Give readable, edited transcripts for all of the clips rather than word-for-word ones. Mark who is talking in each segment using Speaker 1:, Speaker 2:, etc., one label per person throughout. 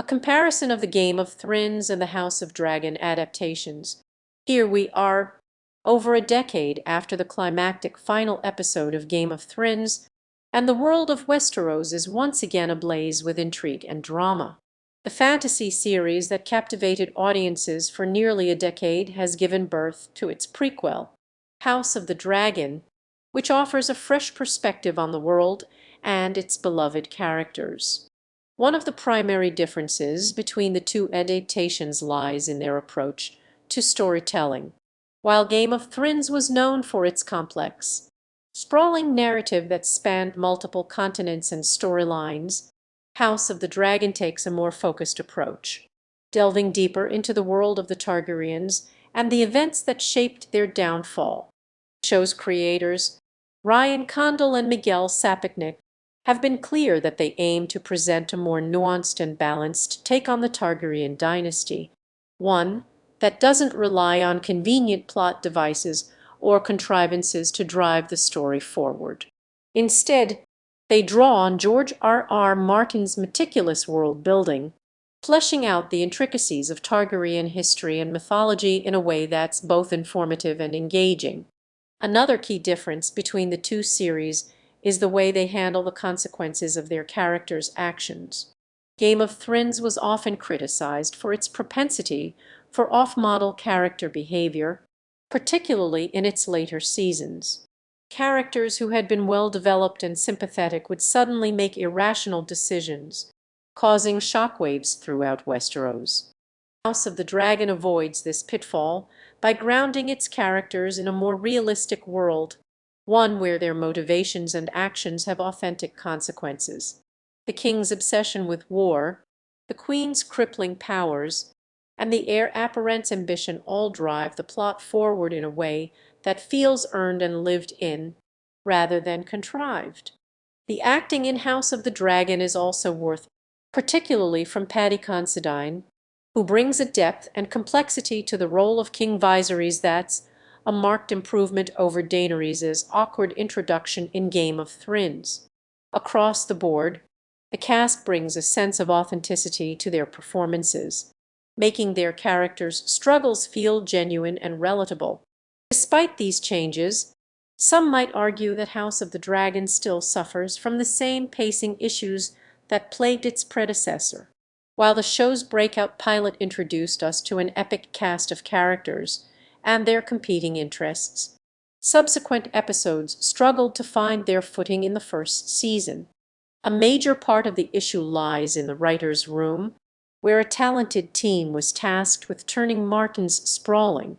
Speaker 1: comparison of the Game of Thrones and the House of Dragon adaptations. Here we are, over a decade after the climactic final episode of Game of Thrones, and the world of Westeros is once again ablaze with intrigue and drama. The fantasy series that captivated audiences for nearly a decade has given birth to its prequel, House of the Dragon, which offers a fresh perspective on the world and its beloved characters. One of the primary differences between the two adaptations lies in their approach to storytelling. While Game of Thrones was known for its complex, sprawling narrative that spanned multiple continents and storylines, House of the Dragon takes a more focused approach, delving deeper into the world of the Targaryens and the events that shaped their downfall. The show's creators, Ryan Condal and Miguel Sapochnik, have been clear that they aim to present a more nuanced and balanced take on the Targaryen dynasty, one that doesn't rely on convenient plot devices or contrivances to drive the story forward. Instead, they draw on George R. Martin's meticulous world building, fleshing out the intricacies of Targaryen history and mythology in a way that's both informative and engaging. Another key difference between the two series is the way they handle the consequences of their characters' actions. Game of Thrones was often criticized for its propensity for off-model character behavior, particularly in its later seasons. Characters who had been well developed and sympathetic would suddenly make irrational decisions, causing shockwaves throughout Westeros. House of the Dragon avoids this pitfall by grounding its characters in a more realistic world, one where their motivations and actions have authentic consequences. The king's obsession with war, the queen's crippling powers, and the heir apparent's ambition all drive the plot forward in a way that feels earned and lived in, rather than contrived. The acting in House of the Dragon is also worth, particularly from Paddy Considine, who brings a depth and complexity to the role of King Viserys that's a marked improvement over Daenerys' awkward introduction in Game of Thrones. Across the board, the cast brings a sense of authenticity to their performances, making their characters' struggles feel genuine and relatable. Despite these changes, some might argue that House of the Dragon still suffers from the same pacing issues that plagued its predecessor. While the show's breakout pilot introduced us to an epic cast of characters and their competing interests, subsequent episodes struggled to find their footing in the first season. A major part of the issue lies in the writer's room, where a talented team was tasked with turning Martin's sprawling,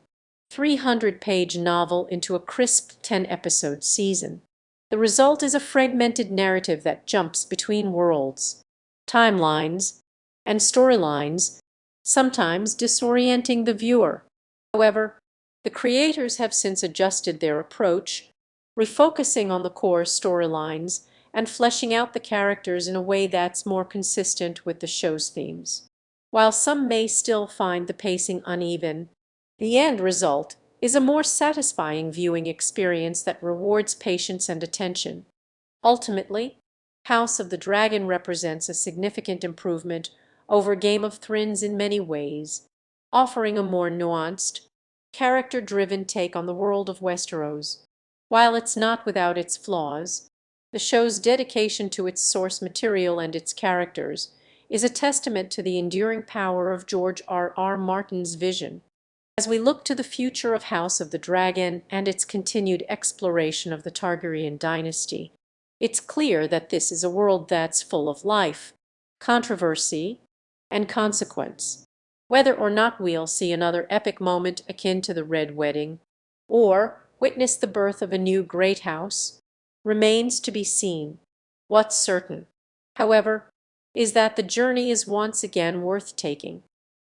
Speaker 1: 300-page novel into a crisp 10-episode season. The result is a fragmented narrative that jumps between worlds, timelines, and storylines, sometimes disorienting the viewer. However, the creators have since adjusted their approach, refocusing on the core storylines and fleshing out the characters in a way that's more consistent with the show's themes. While some may still find the pacing uneven, the end result is a more satisfying viewing experience that rewards patience and attention. Ultimately, House of the Dragon represents a significant improvement over Game of Thrones in many ways, offering a more nuanced, character-driven take on the world of Westeros. While it's not without its flaws, the show's dedication to its source material and its characters is a testament to the enduring power of George R. Martin's vision. As we look to the future of House of the Dragon and its continued exploration of the Targaryen dynasty, it's clear that this is a world that's full of life, controversy, and consequence. Whether or not we'll see another epic moment akin to the Red Wedding, or witness the birth of a new great house, remains to be seen. What's certain, however, is that the journey is once again worth taking.